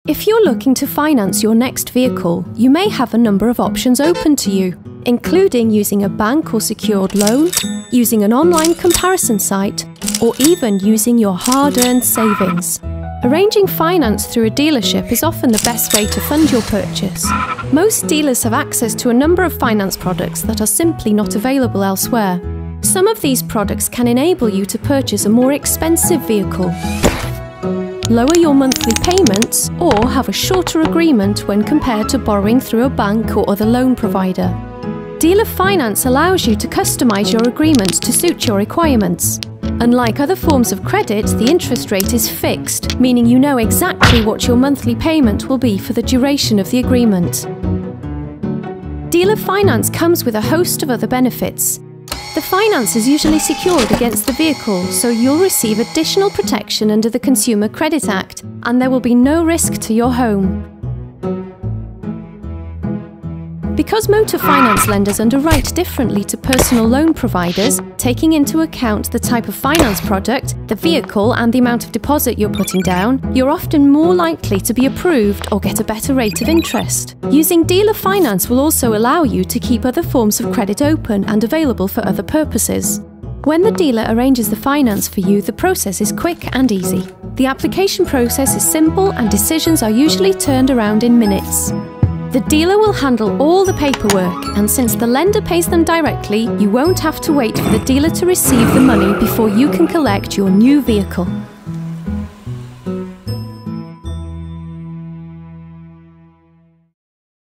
If you're looking to finance your next vehicle, you may have a number of options open to you, including using a bank or secured loan, using an online comparison site, or even using your hard-earned savings. Arranging finance through a dealership is often the best way to fund your purchase. Most dealers have access to a number of finance products that are simply not available elsewhere. Some of these products can enable you to purchase a more expensive vehicle, lower your monthly payments, or have a shorter agreement when compared to borrowing through a bank or other loan provider. Dealer finance allows you to customize your agreement to suit your requirements. Unlike other forms of credit, the interest rate is fixed, meaning you know exactly what your monthly payment will be for the duration of the agreement. Dealer finance comes with a host of other benefits. The finance is usually secured against the vehicle, so you'll receive additional protection under the Consumer Credit Act, and there will be no risk to your home. Because motor finance lenders underwrite differently to personal loan providers, taking into account the type of finance product, the vehicle, and the amount of deposit you're putting down, you're often more likely to be approved or get a better rate of interest. Using dealer finance will also allow you to keep other forms of credit open and available for other purposes. When the dealer arranges the finance for you, the process is quick and easy. The application process is simple and decisions are usually turned around in minutes. The dealer will handle all the paperwork, and since the lender pays them directly, you won't have to wait for the dealer to receive the money before you can collect your new vehicle.